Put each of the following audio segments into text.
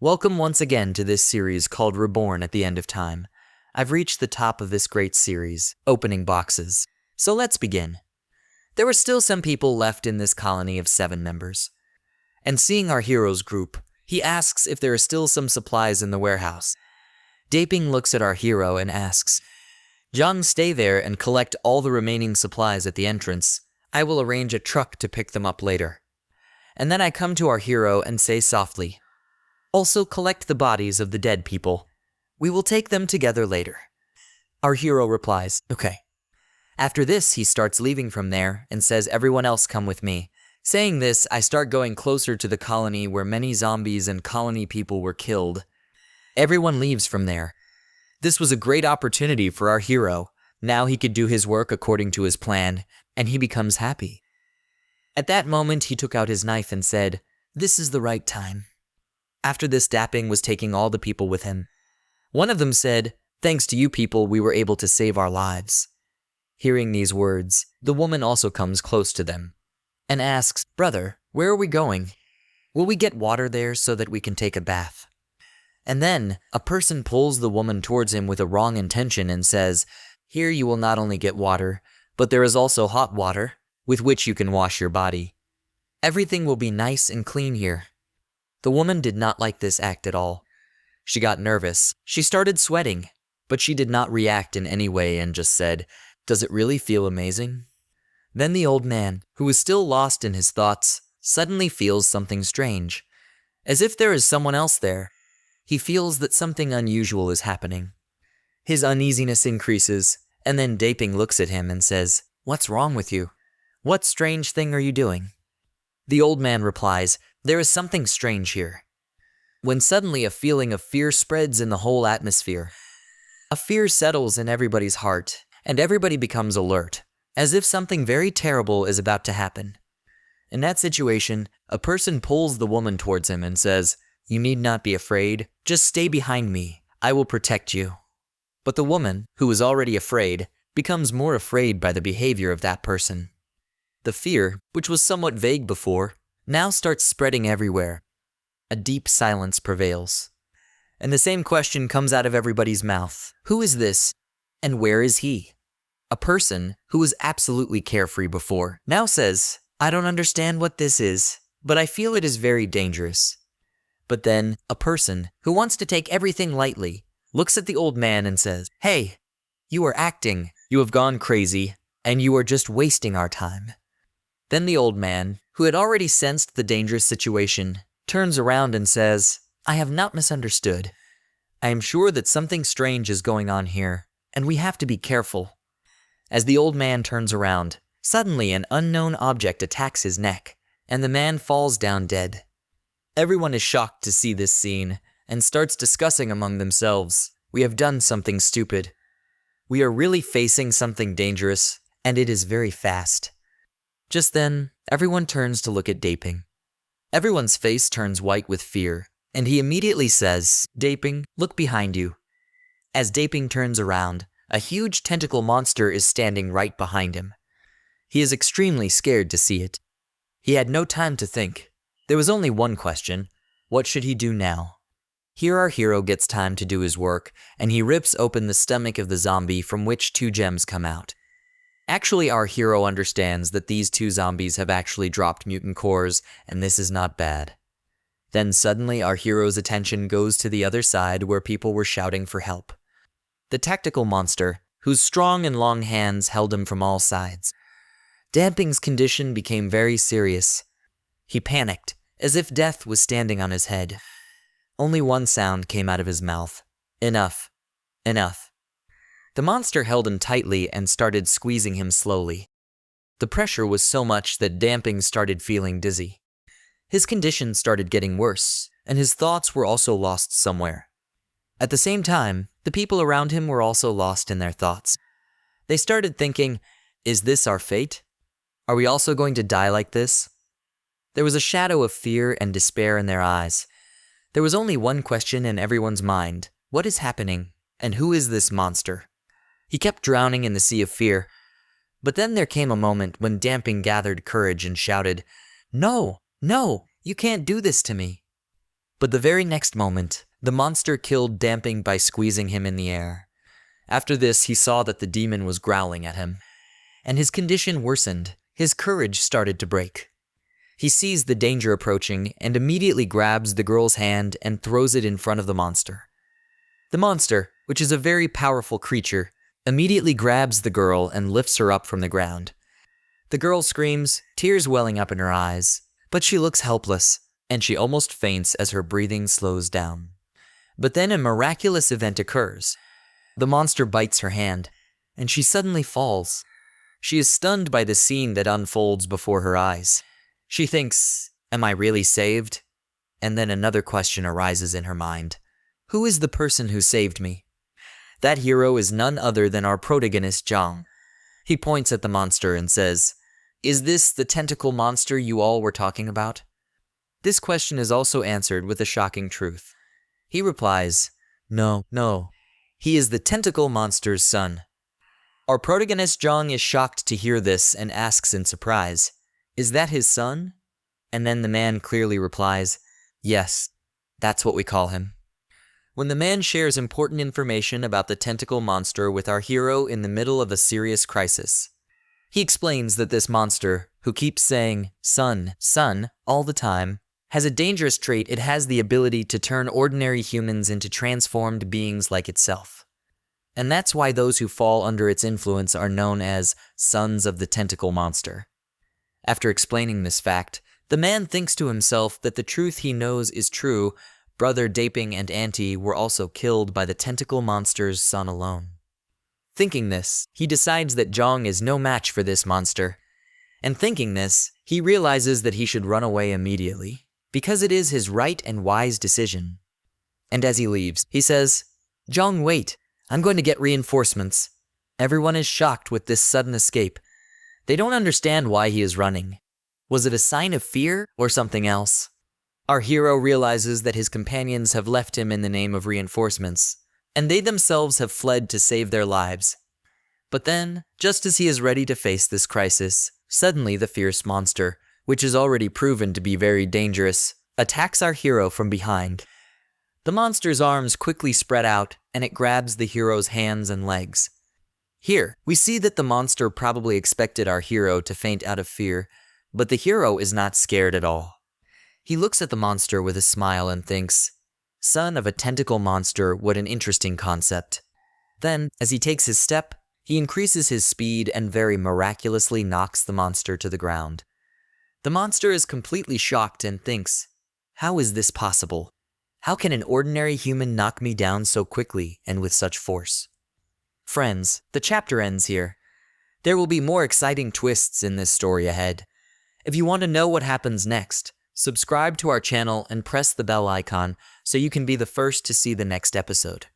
Welcome once again to this series called Reborn at the End of Time. I've reached the top of this great series, opening boxes. So let's begin. There were still some people left in this colony of 7 members. And seeing our hero's group, he asks if there are still some supplies in the warehouse. Daping looks at our hero and asks, Jiang, stay there and collect all the remaining supplies at the entrance. I will arrange a truck to pick them up later. And then I come to our hero and say softly, also collect the bodies of the dead people. We will take them together later. Our hero replies, okay. After this, he starts leaving from there and says, everyone else come with me. Saying this, I start going closer to the colony where many zombies and colony people were killed. Everyone leaves from there. This was a great opportunity for our hero. Now he could do his work according to his plan, and he becomes happy. At that moment, he took out his knife and said, this is the right time. After this, Daping was taking all the people with him. One of them said, thanks to you people, we were able to save our lives. Hearing these words, the woman also comes close to them and asks, brother, where are we going? Will we get water there so that we can take a bath? And then a person pulls the woman towards him with a wrong intention and says, here you will not only get water, but there is also hot water with which you can wash your body. Everything will be nice and clean here. The woman did not like this act at all. She got nervous. She started sweating, but she did not react in any way and just said, does it really feel amazing? Then the old man, who was still lost in his thoughts, suddenly feels something strange. As if there is someone else there. He feels that something unusual is happening. His uneasiness increases, and then Daping looks at him and says, what's wrong with you? What strange thing are you doing? The old man replies, there is something strange here. When suddenly a feeling of fear spreads in the whole atmosphere. A fear settles in everybody's heart, and everybody becomes alert, as if something very terrible is about to happen. In that situation, a person pulls the woman towards him and says, you need not be afraid, just stay behind me, I will protect you. But the woman, who was already afraid, becomes more afraid by the behavior of that person. The fear, which was somewhat vague before, now starts spreading everywhere. A deep silence prevails. And the same question comes out of everybody's mouth. Who is this, and where is he? A person who was absolutely carefree before now says, I don't understand what this is, but I feel it is very dangerous. But then, a person who wants to take everything lightly looks at the old man and says, hey, you are acting, you have gone crazy, and you are just wasting our time. Then the old man, who had already sensed the dangerous situation, turns around and says, I have not misunderstood. I am sure that something strange is going on here, and we have to be careful. As the old man turns around, suddenly an unknown object attacks his neck, and the man falls down dead. Everyone is shocked to see this scene, and starts discussing among themselves, we have done something stupid. We are really facing something dangerous, and it is very fast. Just then, everyone turns to look at Daping. Everyone's face turns white with fear, and he immediately says, Daping, look behind you. As Daping turns around, a huge tentacle monster is standing right behind him. He is extremely scared to see it. He had no time to think. There was only one question, what should he do now? Here our hero gets time to do his work, and he rips open the stomach of the zombie from which 2 gems come out. Actually, our hero understands that these 2 zombies have actually dropped mutant cores, and this is not bad. Then suddenly our hero's attention goes to the other side where people were shouting for help. The tactical monster, whose strong and long hands held him from all sides. Daping's condition became very serious. He panicked, as if death was standing on his head. Only one sound came out of his mouth. Enough. Enough. The monster held him tightly and started squeezing him slowly. The pressure was so much that Daping started feeling dizzy. His condition started getting worse, and his thoughts were also lost somewhere. At the same time, the people around him were also lost in their thoughts. They started thinking, is this our fate? Are we also going to die like this? There was a shadow of fear and despair in their eyes. There was only one question in everyone's mind. What is happening, and who is this monster? He kept drowning in the sea of fear. But then there came a moment when Daping gathered courage and shouted, No, no, you can't do this to me. But the very next moment, the monster killed Damping by squeezing him in the air. After this, he saw that the demon was growling at him, and his condition worsened. His courage started to break. He sees the danger approaching and immediately grabs the girl's hand and throws it in front of the monster. The monster, which is a very powerful creature, immediately grabs the girl and lifts her up from the ground. The girl screams, tears welling up in her eyes, but she looks helpless, and she almost faints as her breathing slows down. But then a miraculous event occurs. The monster bites her hand, and she suddenly falls. She is stunned by the scene that unfolds before her eyes. She thinks, "Am I really saved?" And then another question arises in her mind. Who is the person who saved me? That hero is none other than our protagonist Jiang. He points at the monster and says, "Is this the tentacle monster you all were talking about?" This question is also answered with a shocking truth. He replies, No, he is the tentacle monster's son." Our protagonist Jiang is shocked to hear this and asks in surprise, "Is that his son?" And then the man clearly replies, "Yes, that's what we call him." When the man shares important information about the tentacle monster with our hero in the middle of a serious crisis, he explains that this monster, who keeps saying, "Son, son," all the time, has a dangerous trait. It has the ability to turn ordinary humans into transformed beings like itself. And that's why those who fall under its influence are known as sons of the tentacle monster. After explaining this fact, the man thinks to himself that the truth he knows is true. Brother Damping and Auntie were also killed by the tentacle monster's son alone. Thinking this, he decides that Jiang is no match for this monster. And thinking this, he realizes that he should run away immediately, because it is his right and wise decision. And as he leaves, he says, "Jiang, wait, I'm going to get reinforcements." Everyone is shocked with this sudden escape. They don't understand why he is running. Was it a sign of fear or something else? Our hero realizes that his companions have left him in the name of reinforcements, and they themselves have fled to save their lives. But then, just as he is ready to face this crisis, suddenly the fierce monster, which is already proven to be very dangerous, attacks our hero from behind. The monster's arms quickly spread out, and it grabs the hero's hands and legs. Here, we see that the monster probably expected our hero to faint out of fear, but the hero is not scared at all. He looks at the monster with a smile and thinks, "Son of a tentacle monster, what an interesting concept." Then, as he takes his step, he increases his speed and very miraculously knocks the monster to the ground. The monster is completely shocked and thinks, "How is this possible? How can an ordinary human knock me down so quickly and with such force?" Friends, the chapter ends here. There will be more exciting twists in this story ahead. If you want to know what happens next, subscribe to our channel and press the bell icon so you can be the first to see the next episode.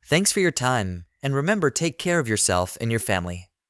Thanks for your time, and remember, take care of yourself and your family.